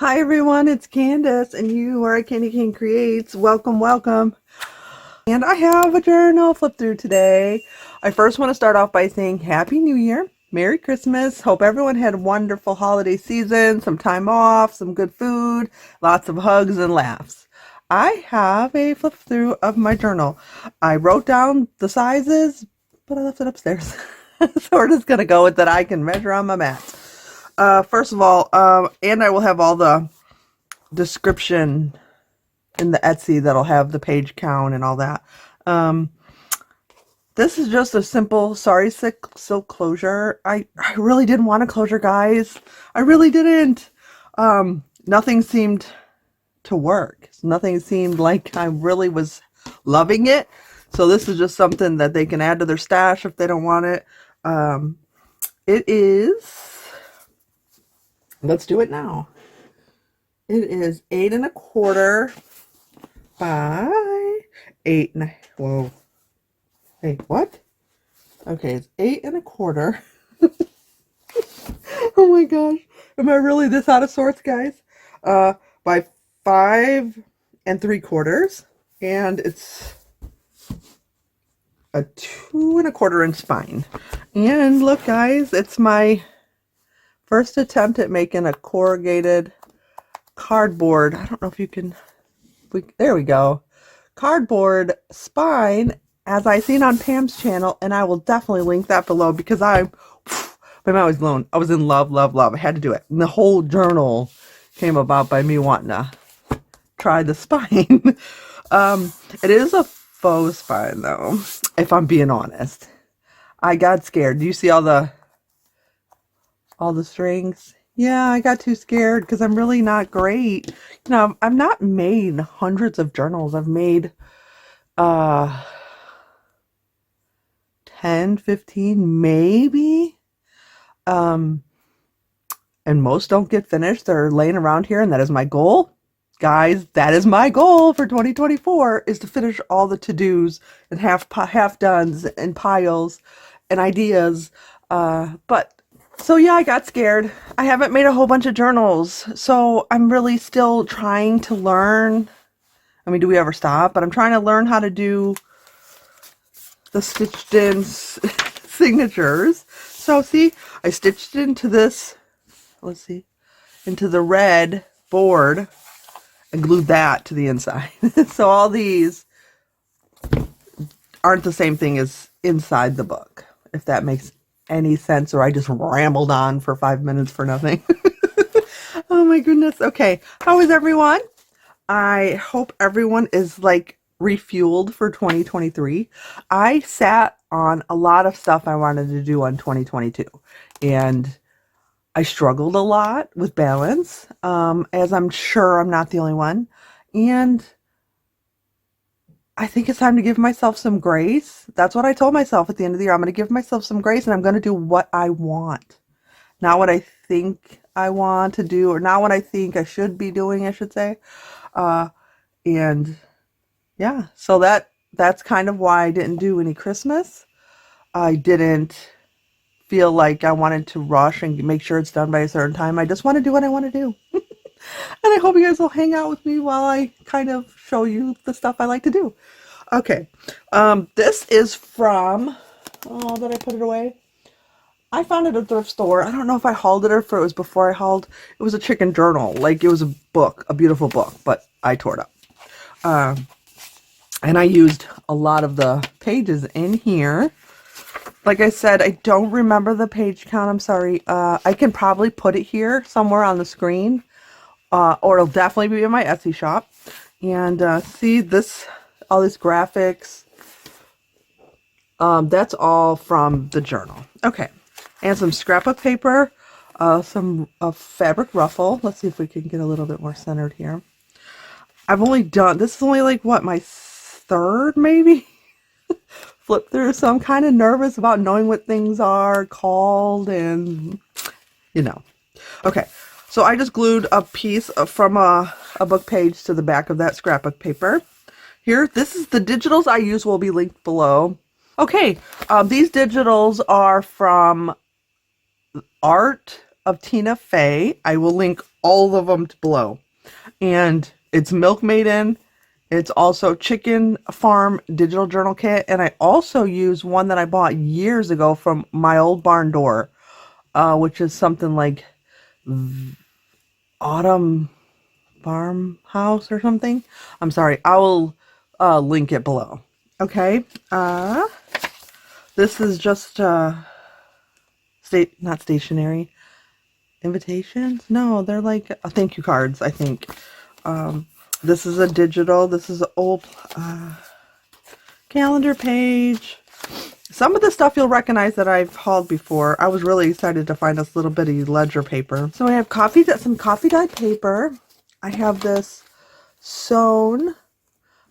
Hi everyone, it's Candace and you are at Candy Cane Creates. Welcome, welcome. And I have a journal flip through today. I first want to start off by saying Happy New Year, Merry Christmas. Hope everyone had a wonderful holiday season, some time off, some good food, lots of hugs and laughs. I have a flip through of my journal. I wrote down the sizes, but I left it upstairs. So we're just going to go with that I can measure on my mat. First of all, and I will have all the description in the Etsy that'll have the page count and all that. This is just a simple Sari silk closure. I really didn't want a closure, guys. I really didn't. Nothing seemed to work. Nothing seemed like I really was loving it. So this is just something that they can add to their stash if they don't want it. It is, let's do it now. It is 8¼ by 8. Whoa. Hey, what? Okay, it's 8¼ Oh my gosh. Am I really this out of sorts, guys? By 5¾ and it's a 2¼ inch spine. And look, guys, it's my first attempt at making a corrugated cardboard. I don't know if you can, there we go. Cardboard spine, as I seen on Pam's channel, and I will definitely link that below because my mind was blown. I was in love, love, love. I had to do it. And the whole journal came about by me wanting to try the spine. It is a faux spine though, if I'm being honest. I got scared. Do you see all the strings? Yeah, I got too scared because I'm really not great. You know, I've not made hundreds of journals. I've made 10, 15 maybe. And most don't get finished. They're laying around here, and that is my goal. Guys, that is my goal for 2024 is to finish all the to-dos and half dones and piles and ideas. So yeah, I got scared. I haven't made a whole bunch of journals, so I'm really still trying to learn. I mean, do we ever stop? But I'm trying to learn how to do the stitched in signatures. So see, I stitched into this, let's see, into the red board and glued that to the inside. So all these aren't the same thing as inside the book, if that makes any sense, or I just rambled on for 5 minutes for nothing. Oh my goodness. Okay, how is everyone? I hope everyone is like refueled for 2023. I sat on a lot of stuff I wanted to do on 2022, and I struggled a lot with balance, as I'm sure I'm not the only one. And I think it's time to give myself some grace. That's what I told myself at the end of the year. I'm going to give myself some grace, and I'm going to do what I want. Not what I think I want to do, or not what I think I should be doing, I should say. And yeah, so that's kind of why I didn't do any Christmas. I didn't feel like I wanted to rush and make sure it's done by a certain time. I just want to do what I want to do. And I hope you guys will hang out with me while I kind of show you the stuff I like to do. Okay, this is from, oh, did I put it away? I found it at a thrift store. I don't know if I hauled it or if it was before I hauled. It was a chicken journal. Like, it was a book, a beautiful book, but I tore it up. And I used a lot of the pages in here. Like I said, I don't remember the page count. I'm sorry. I can probably put it here somewhere on the screen. Or it'll definitely be in my Etsy shop. And see this, all these graphics. That's all from the journal. Okay. And some scrapbook paper. Some fabric ruffle. Let's see if we can get a little bit more centered here. I've only done, this is only like, what, my third maybe? Flip through, so I'm kind of nervous about knowing what things are called and, you know. Okay, so I just glued a piece from a book page to the back of that scrapbook paper. Here, this is the digitals I use will be linked below. Okay, these digitals are from Art of Tina Fey. I will link all of them below. And it's Milk Maiden. It's also Chicken Farm Digital Journal Kit. And I also use one that I bought years ago from My Old Barn Door, which is something like Autumn Farmhouse or something. I'm sorry. I will link it below. Okay. This is just not stationery. Invitations? No, they're like thank you cards, I think. This is a digital. This is an old calendar page. Some of the stuff you'll recognize that I've hauled before. I was really excited to find this little bitty ledger paper. So I have some coffee dye paper. I have this sewn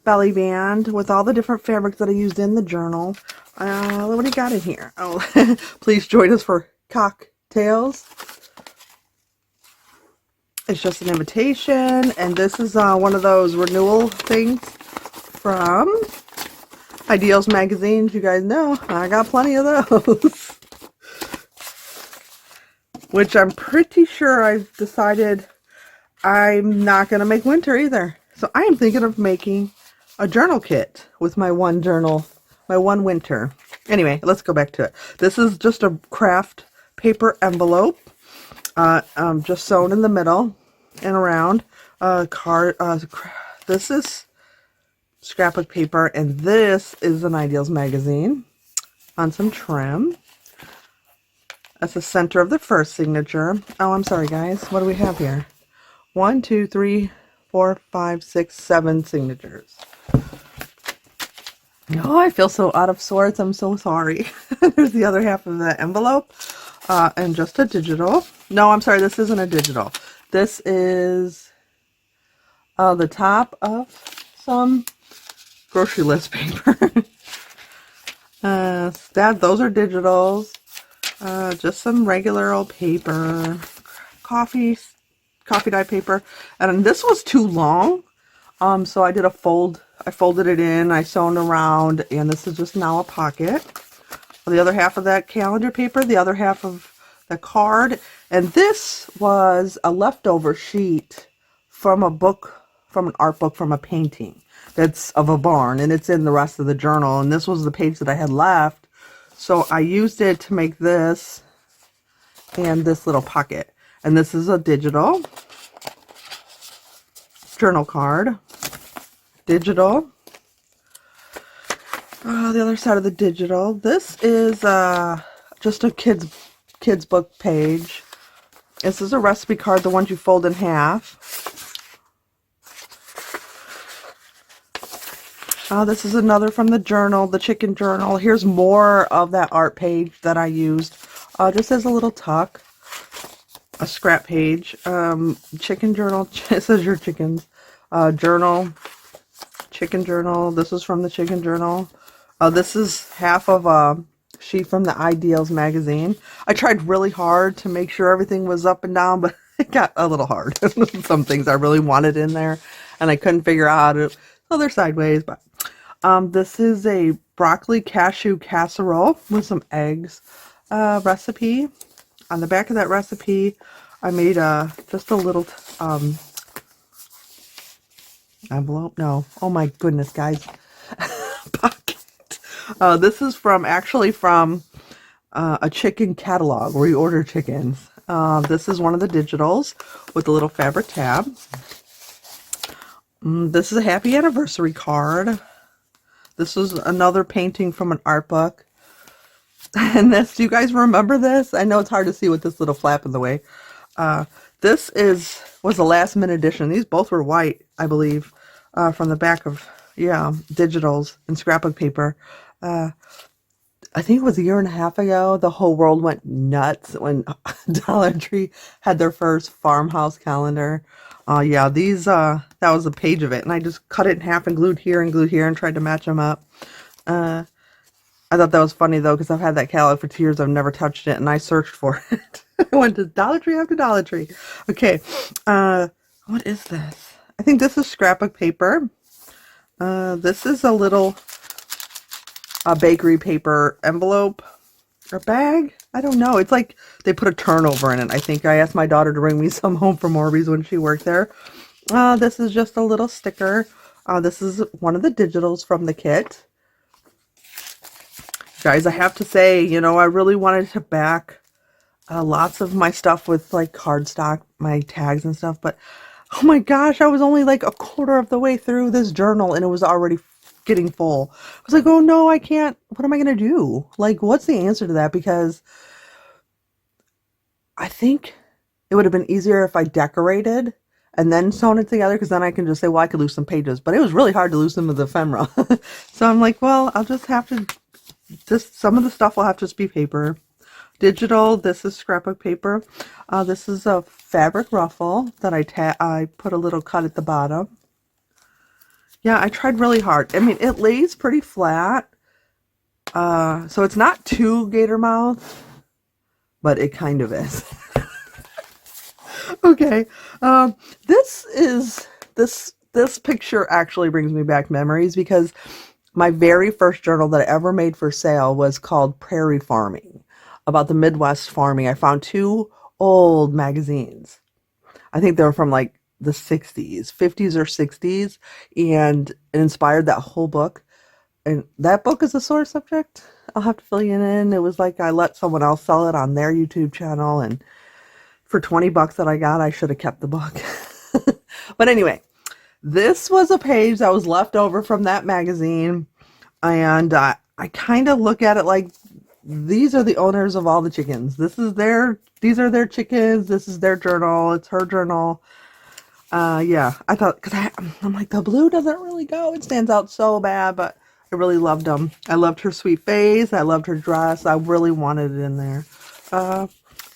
belly band with all the different fabrics that I used in the journal. What do you got in here? Oh, please join us for cocktails. It's just an invitation, and this is one of those renewal things from Ideals magazines. You guys know I got plenty of those. Which I'm pretty sure I've decided I'm not going to make winter either. So I am thinking of making a journal kit with my one journal, my one winter. Anyway, let's go back to it. This is just a craft paper envelope, just sewn in the middle and around. This is scrapbook paper, and this is an Ideals magazine on some trim. That's the center of the first signature. Oh, I'm sorry, guys. What do we have here? 1, 2, 3, 4, 5, 6, 7 signatures. Oh, I feel so out of sorts. I'm so sorry. There's the other half of the envelope, and just a digital. No, I'm sorry. This isn't a digital. This is the top of some grocery list paper. Those are digitals. Just some regular old paper, coffee dye paper, and this was too long. So I did I folded it in, I sewn around, and this is just now a pocket. The other half of that calendar paper, the other half of the card, and this was a leftover sheet from an art book from a painting that's of a barn, and it's in the rest of the journal, and this was the page that I had left, so I used it to make this and this little pocket. And this is a digital journal card. Digital. The other side of the digital. This is just a kids book page. This is a recipe card, the ones you fold in half. This is another from the journal, the chicken journal. Here's more of that art page that I used. Just as a little tuck. A scrap page. Chicken journal. It says your chickens. Journal. Chicken journal. This is from the chicken journal. This is half of a sheet from the Ideals magazine. I tried really hard to make sure everything was up and down, but it got a little hard. Some things I really wanted in there, and I couldn't figure out how to. So they're sideways, but this is a broccoli cashew casserole with some eggs recipe. On the back of that recipe, I made just a little envelope. No, oh my goodness, guys, pocket. This is actually from a chicken catalog where you order chickens. This is one of the digitals with a little fabric tab. This is a happy anniversary card. This is another painting from an art book. And this, do you guys remember this? I know it's hard to see with this little flap in the way. This was a last minute edition. These both were white, I believe, from the back of, digitals and scrapbook paper. I think it was a year and a half ago, the whole world went nuts when Dollar Tree had their first farmhouse calendar. That was a page of it, and I just cut it in half and glued here and tried to match them up. I thought that was funny, though, because I've had that calendar for 2 years. I've never touched it, and I searched for it. I went to Dollar Tree after Dollar Tree. Okay, what is this? I think this is scrapbook paper. This is a little bakery paper envelope. or bag. I don't know. It's like they put a turnover in it. I think I asked my daughter to bring me some home from Orbeez when she worked there. This is just a little sticker. This is one of the digitals from the kit. Guys, I have to say, you know, I really wanted to back lots of my stuff with like cardstock, my tags and stuff, but oh my gosh, I was only like a quarter of the way through this journal and it was already getting full. I was like, oh no, I can't. What am I going to do? Like, what's the answer to that? Because I think it would have been easier if I decorated and then sewn it together, because then I can just say, well, I could lose some pages. But it was really hard to lose some of the ephemera. So I'm like, well, I'll just have to, just some of the stuff will have to just be paper. Digital, this is scrapbook paper. This is a fabric ruffle that I put a little cut at the bottom. Yeah, I tried really hard. I mean, it lays pretty flat. So it's not too gator mouth, but it kind of is. Okay. This picture actually brings me back memories, because my very first journal that I ever made for sale was called Prairie Farming, about the Midwest farming. I found 2 old magazines. I think they were from like the 60s, 50s or 60s, and it inspired that whole book. And that book is a sore subject. I'll have to fill you in. It was like I let someone else sell it on their YouTube channel, and for 20 bucks that I got, I should have kept the book. But anyway, this was a page that was left over from that magazine, and I kind of look at it like these are the owners of all the chickens. These are their chickens. This is their journal. It's her journal. Yeah, I thought, because I'm like, the blue doesn't really go. It stands out so bad, but I really loved them. I loved her sweet face. I loved her dress. I really wanted it in there.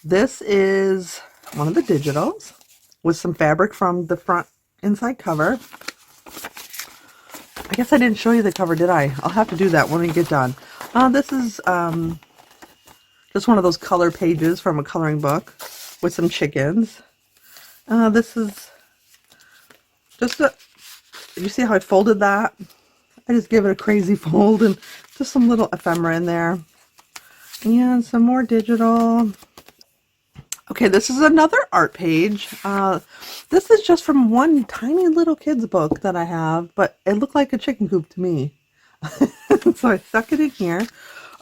This is one of the digitals with some fabric from the front inside cover. I guess I didn't show you the cover, did I? I'll have to do that when we get done. This is just one of those color pages from a coloring book with some chickens. This is just you see how I folded that? I just give it a crazy fold and just some little ephemera in there. And some more digital. Okay, this is another art page. This is just from one tiny little kid's book that I have, but it looked like a chicken coop to me. So I stuck it in here.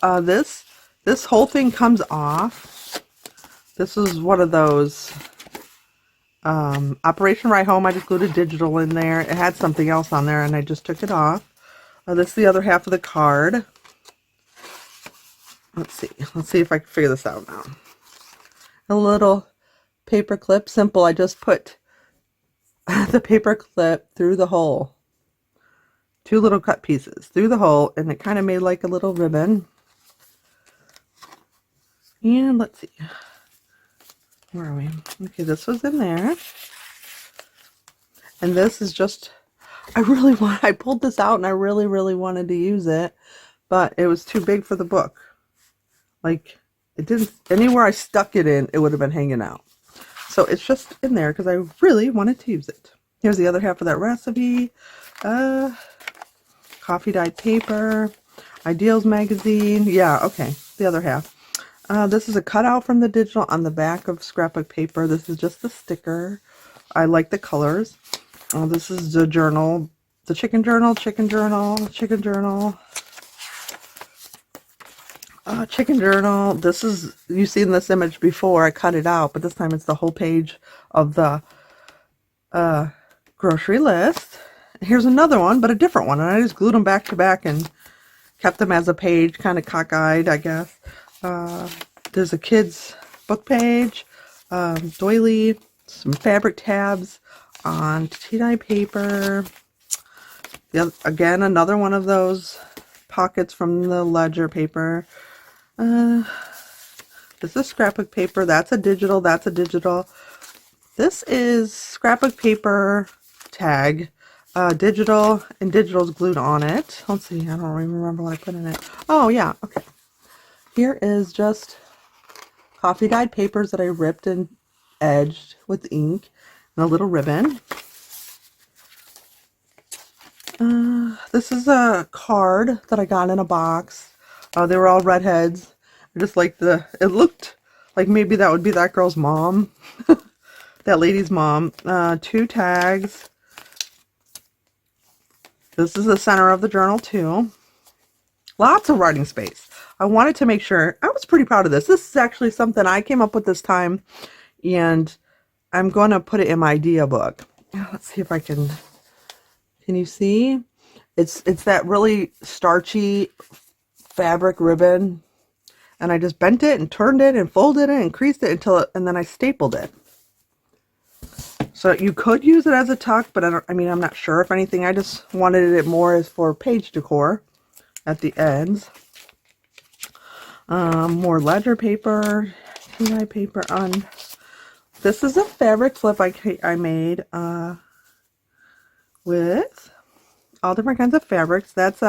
This whole thing comes off. This is one of those Operation Right Home. I just glued a digital in there. It had something else on there, and I just took it off. This is the other half of the card. Let's see if I can figure this out now. A little paper clip, simple. I just put the paper clip through the hole. 2 little cut pieces through the hole, and it kind of made like a little ribbon. And let's see. Where are we? Okay, this was in there. And this is just, I pulled this out and I really, really wanted to use it, but it was too big for the book. Like, it didn't, anywhere I stuck it in, it would have been hanging out. So it's just in there because I really wanted to use it. Here's the other half of that recipe. Coffee dyed paper. Ideals magazine. Yeah, okay. The other half. This is a cutout from the digital on the back of scrapbook paper. This is just the sticker. I like the colors. This is the journal. The chicken journal, chicken journal, chicken journal. Chicken journal. This is, you've seen this image before. I cut it out, but this time it's the whole page of the grocery list. Here's another one, but a different one. And I just glued them back to back and kept them as a page, kind of cockeyed, I guess. There's a kid's book page, doily, some fabric tabs on tea-dye paper. Again, another one of those pockets from the ledger paper. This is scrapbook paper. That's a digital. That's a digital. This is scrapbook paper tag. Digital, and digital's glued on it. Let's see. I don't even remember what I put in it. Oh, yeah. Okay. Here is just coffee dyed papers that I ripped and edged with ink and a little ribbon. This is a card that I got in a box. They were all redheads. I just like it looked like maybe that would be that girl's mom. That lady's mom. 2 tags. This is the center of the journal too. Lots of writing space. I wanted to make sure. I was pretty proud of this. This is actually something I came up with this time, and I'm going to put it in my idea book. Let's see if I can. Can you see? It's that really starchy fabric ribbon, and I just bent it and turned it and folded it and creased it and then I stapled it. So you could use it as a tuck, but I'm not sure if anything. I just wanted it more as for page decor at the ends. More ledger paper, TI paper on. This is a fabric flip I made with all different kinds of fabrics. That's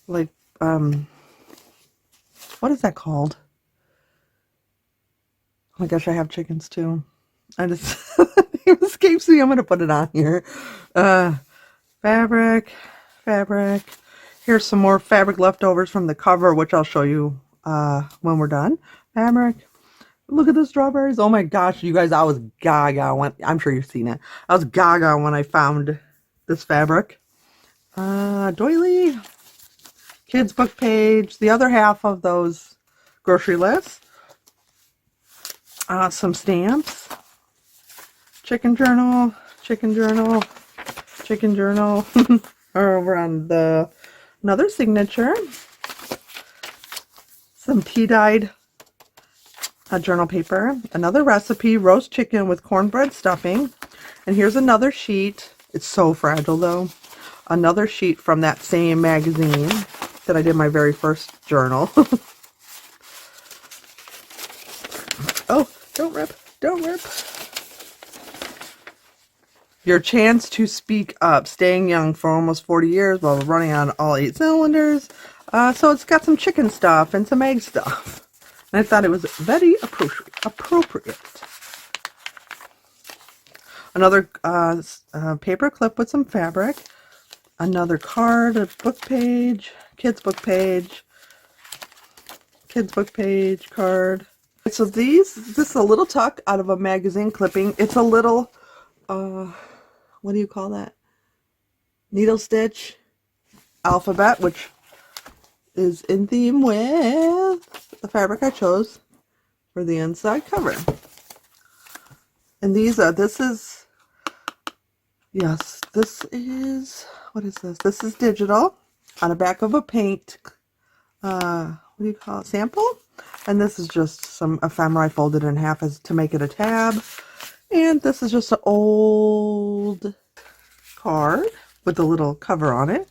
like what is that called? Oh my gosh, I have chickens too. I just it escapes me. I'm gonna put it on here. Fabric. Here's some more fabric leftovers from the cover, which I'll show you when we're done. Fabric. Look at the strawberries. Oh my gosh, you guys, I was gaga when, I'm sure you've seen it. I was gaga when I found this fabric. Doily. Kids book page. The other half of those grocery lists. Some stamps. Chicken journal. Over on the another signature. Some tea-dyed journal paper. Another recipe, roast chicken with cornbread stuffing. And here's another sheet. It's so fragile though. Another sheet from that same magazine that I did my very first journal. Oh, don't rip. Your chance to speak up, staying young for almost 40 years while running on all 8 cylinders. So it's got some chicken stuff and some egg stuff. And I thought it was very appropriate. Another paper clip with some fabric. Another card, a book page, kids book page, card. So this is a little tuck out of a magazine clipping. It's a little, what do you call that? Needle stitch alphabet, which is in theme with the fabric I chose for the inside cover. And these are, what is this? This is digital on the back of a paint, what do you call it, sample? And this is just some ephemera I folded in half as to make it a tab. And this is just an old card with a little cover on it.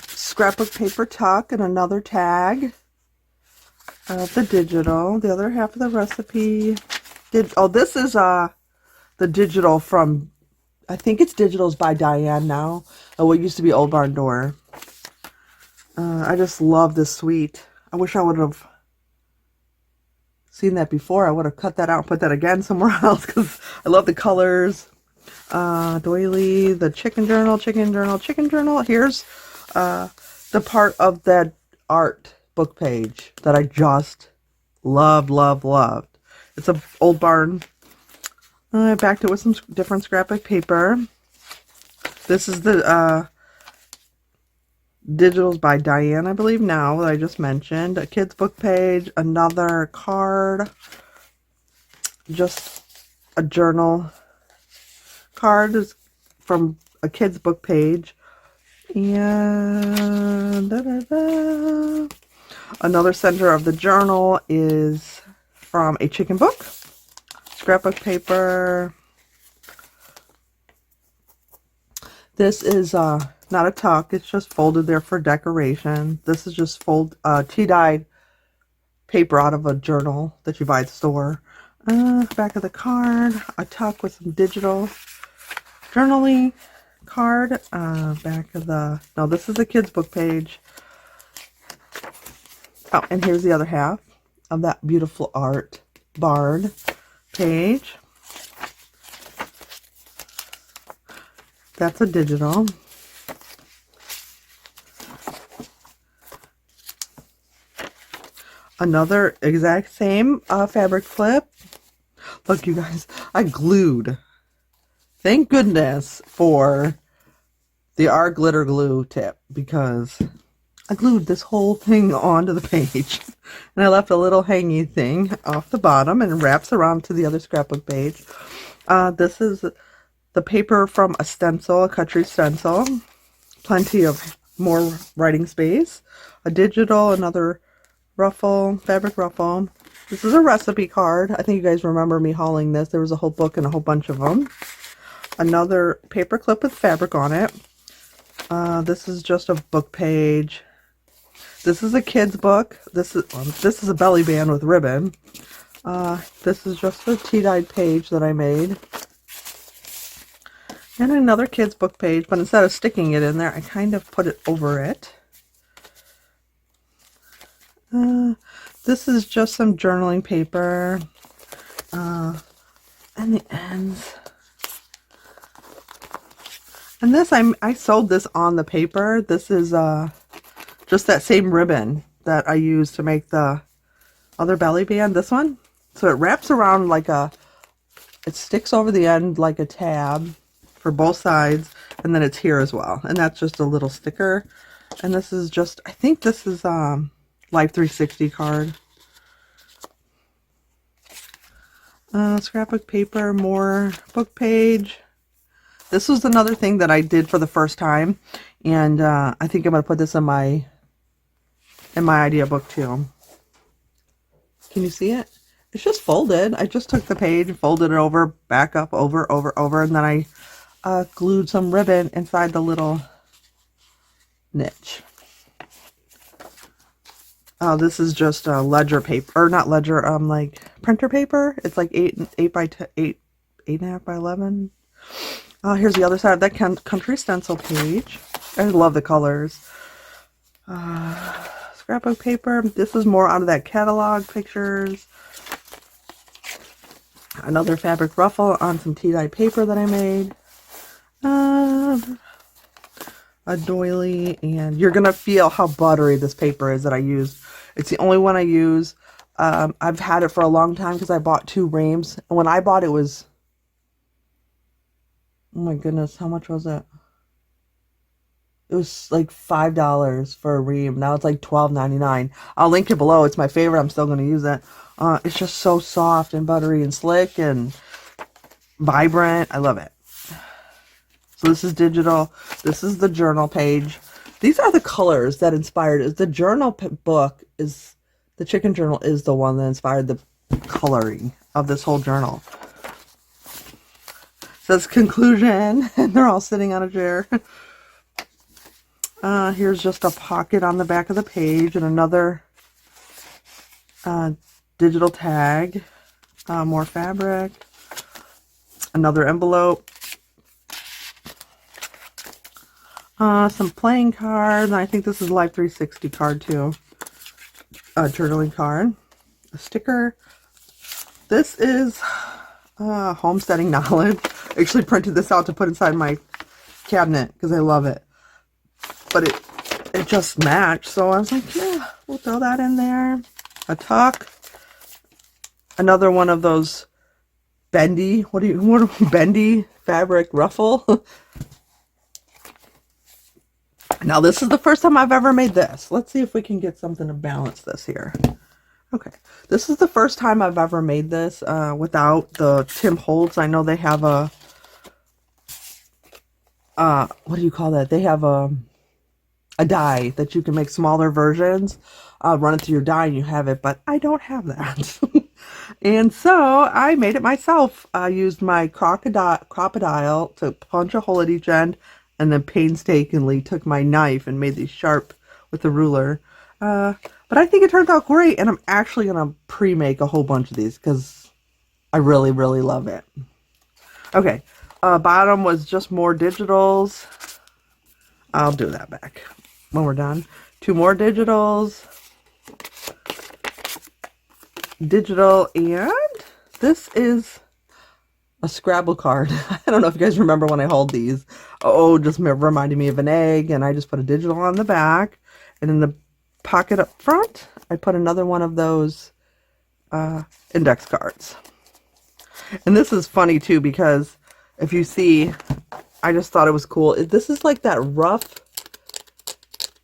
Scrapbook paper tuck and another tag of the digital. The other half of the recipe. This is the digital from, I think it's Digital's by Diane now. What used to be Old Barn Door. I just love this suite. I wish I would have seen that before. I would have cut that out and put that again somewhere else because I love the colors. Doily, the chicken journal. Here's the part of that art book page that I just loved. It's a Old Barn. I backed it with some different scrapbook paper. This is the Digital's by Diane, I believe now, that I just mentioned. A kid's book page, another card, just a journal card is from a kid's book page. And another center of the journal is from a chicken book. Scrapbook paper. This is not a tuck, it's just folded there for decoration. This is just tea-dyed paper out of a journal that you buy at the store. Back of the card, a tuck with some digital journaling card. Back of the, no, this is the kids book page. Oh, and here's the other half of that beautiful art barred page. That's a digital. Another exact same fabric clip. Look, you guys, I glued. Thank goodness for the art glitter glue tip, because I glued this whole thing onto the page. And I left a little hanging thing off the bottom, and it wraps around to the other scrapbook page. This is the paper from a stencil, a country stencil. Plenty of more writing space. A digital, another ruffle, fabric ruffle. This is a recipe card. I think you guys remember me hauling this. There was a whole book and a whole bunch of them. Another paper clip with fabric on it. This is just a book page. This is a kid's book. This is a belly band with ribbon. This is just a tea-dyed page that I made. And another kid's book page, but instead of sticking it in there, I kind of put it over it. This is just some journaling paper. And the ends. And this, I sewed this on the paper. This is just that same ribbon that I used to make the other belly band, this one. So it wraps around like it sticks over the end like a tab for both sides, and then it's here as well. And that's just a little sticker. And this is just, I think this is Life 360 card. Scrapbook paper, more book page. This was another thing that I did for the first time, and I think I'm going to put this in my idea book too. Can you see it? It's just folded. I just took the page, folded it over, back up, over, and then I glued some ribbon inside the little niche. This is just a ledger paper, or not ledger, like printer paper. It's like 8 by 8.5 by 11. Here's the other side of that country stencil page. I love the colors. Scrapbook paper. This is more out of that catalog pictures. Another fabric ruffle on some tea-dye paper that I made. A doily, and you're gonna feel how buttery this paper is that I used. It's the only one I use. I've had it for a long time because I bought 2 reams. And when I bought it was, oh my goodness, how much was it? It was like $5 for a ream. Now it's like $12.99. I'll link it below. It's my favorite. I'm still going to use it. It's just so soft and buttery and slick and vibrant. I love it. So this is digital. This is the journal page. These are the colors that inspired it. The journal book is, the chicken journal is the one that inspired the coloring of this whole journal. Says conclusion, and they're all sitting on a chair. Here's just a pocket on the back of the page and another digital tag. More fabric. Another envelope. Some playing cards. I think this is Life 360 card too. A journaling card. A sticker. This is homesteading knowledge. I actually printed this out to put inside my cabinet because I love it. But it just matched, so I was like, yeah, we'll throw that in there. A tuck. Another one of those bendy, bendy fabric ruffle. Now this is the first time I've ever made this. Let's see if we can get something to balance this here. Okay, this is the first time I've ever made this without the Tim Holtz. I know they have a, what do you call that? They have a die that you can make smaller versions. Run it through your die and you have it, but I don't have that. And so I made it myself. I used my crocodile to punch a hole at each end, and then painstakingly took my knife and made these sharp with the ruler. But I think it turned out great, and I'm actually going to pre-make a whole bunch of these because I really, really love it. Okay, bottom was just more digitals. I'll do that back when we're done. 2 more digitals. Digital, and this is a Scrabble card. I don't know if you guys remember when I hauled these. Oh, just reminded me of an egg, and I just put a digital on the back, and in the pocket up front, I put another one of those index cards. And this is funny too, because if you see, I just thought it was cool. This is like that rough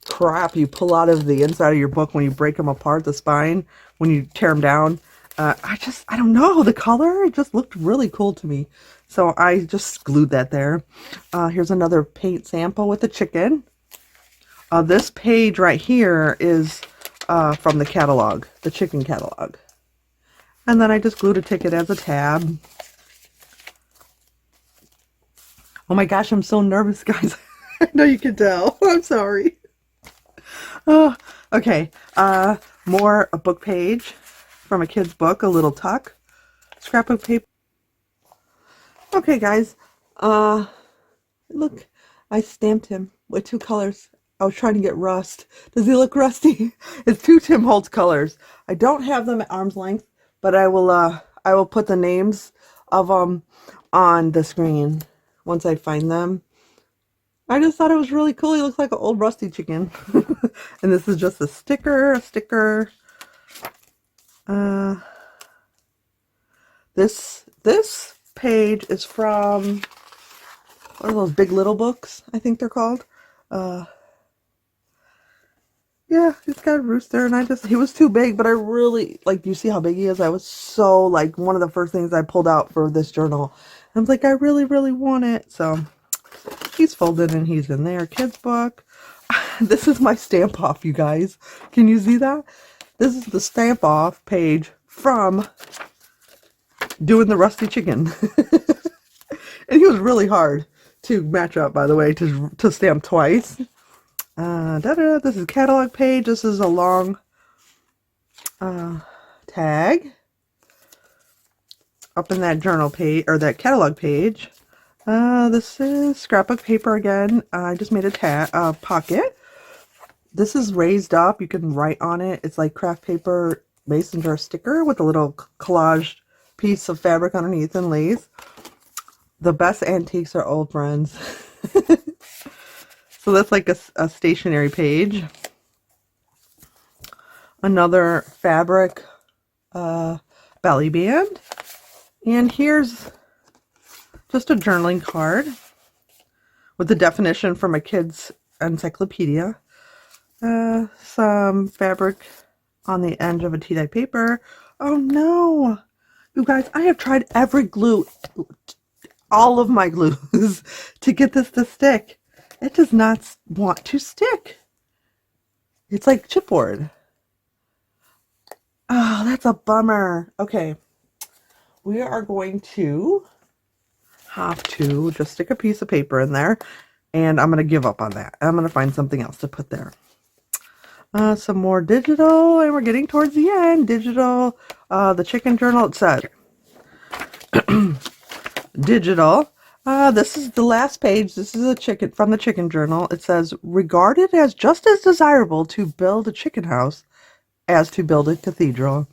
crap you pull out of the inside of your book when you break them apart, the spine, when you tear them down. I don't know, the color, it just looked really cool to me. So I just glued that there. Here's another paint sample with the chicken. This page right here is from the catalog, the chicken catalog. And then I just glued a ticket as a tab. Oh my gosh, I'm so nervous, guys. I know you can tell. I'm sorry. Okay, more a book page from a kid's book, a little tuck, scrapbook paper. Okay, guys, look, I stamped him with 2 colors. I was trying to get rust. Does he look rusty? It's 2 Tim Holtz colors. I don't have them at arm's length, but I will put the names of them on the screen once I find them. I just thought it was really cool. He looks like an old rusty chicken. And this is just a sticker, This page is from, what are those, Big Little books, I think they're called. Yeah, he's got a rooster, and he was too big, but I really, like, do you see how big he is? I was so, like, one of the first things I pulled out for this journal. I was like, I really, really want it. So he's folded and he's in there. Kids book. This is my stamp off, you guys. Can you see that? This is the stamp off page from doing the rusty chicken. And he was really hard to match up, by the way, to stamp twice. This is catalog page. This is a long tag up in that journal page, or that catalog page. This is scrapbook paper again. I just made a pocket. This is raised up. You can write on it. It's like craft paper mason jar sticker with a little collage piece of fabric underneath and lace. The best antiques are old friends. So that's like a stationery page. Another fabric belly band. And here's just a journaling card with the definition from a kid's encyclopedia. Some fabric on the edge of a tea dye paper. Oh no! You guys, I have tried every glue, all of my glues, to get this to stick. It does not want to stick. It's like chipboard. Oh, that's a bummer. Okay, we are going to have to just stick a piece of paper in there, and I'm going to give up on that. I'm going to find something else to put there. Some more digital, and we're getting towards the end. Digital, the chicken journal, it said. Digital. This is the last page. This is from the chicken journal. It says, regarded as just as desirable to build a chicken house as to build a cathedral.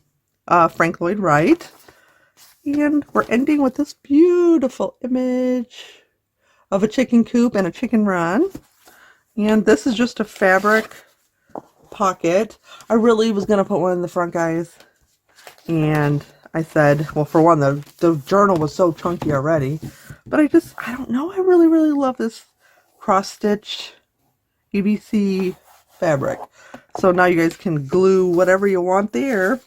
Frank Lloyd Wright. And we're ending with this beautiful image of a chicken coop and a chicken run. And this is just a fabric pocket. I really was going to put one in the front, guys. And I said, well, for one, the journal was so chunky already. But I don't know. I really, really love this cross-stitch EBC fabric. So now you guys can glue whatever you want there.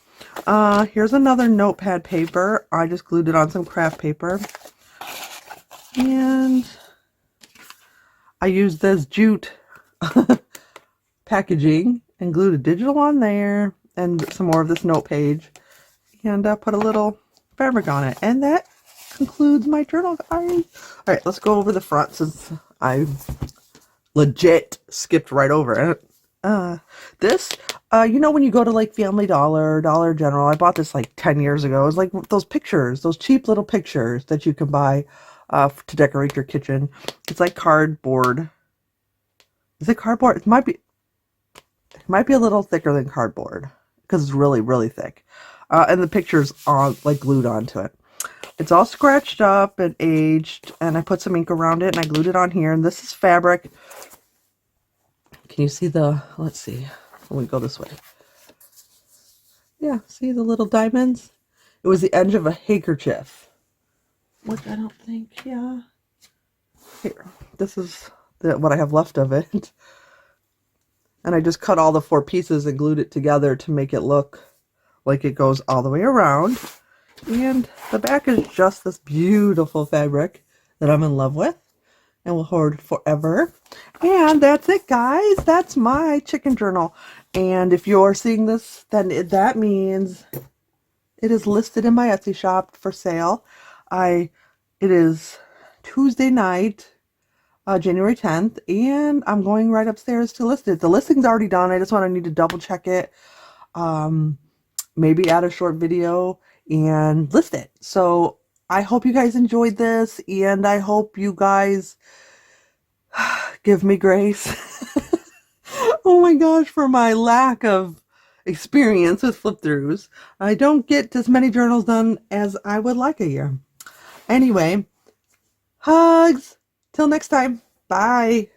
Here's another notepad paper. I just glued it on some craft paper. And I used this jute packaging and glued a digital on there and some more of this note page. And put a little fabric on it. And that concludes my journal, guys. Alright, let's go over the front since I legit skipped right over it. This, you know when you go to like Family Dollar, Dollar General, I bought this like 10 years ago. It was like those pictures, those cheap little pictures that you can buy to decorate your kitchen. It's like cardboard. Is it cardboard? It might be a little thicker than cardboard because it's really, really thick. And the picture's like glued onto it. It's all scratched up and aged, and I put some ink around it and I glued it on here. And this is fabric. Can you see let's see. Let me go this way. Yeah, see the little diamonds? It was the edge of a handkerchief. Which I don't think, yeah. Here, this is what I have left of it. And I just cut all the 4 pieces and glued it together to make it look like it goes all the way around. And the back is just this beautiful fabric that I'm in love with and will hoard forever. And that's it, guys. That's my chicken journal. And if you're seeing this, then that means it is listed in my Etsy shop for sale. It is Tuesday night, January 10th, and I'm going right upstairs to list it. The listing's already done. I just need to double check it. Maybe add a short video and list it. So I hope you guys enjoyed this, and I hope you guys give me grace. Oh my gosh, for my lack of experience with flip throughs. I don't get as many journals done as I would like a year. Anyway, hugs. Till next time. Bye.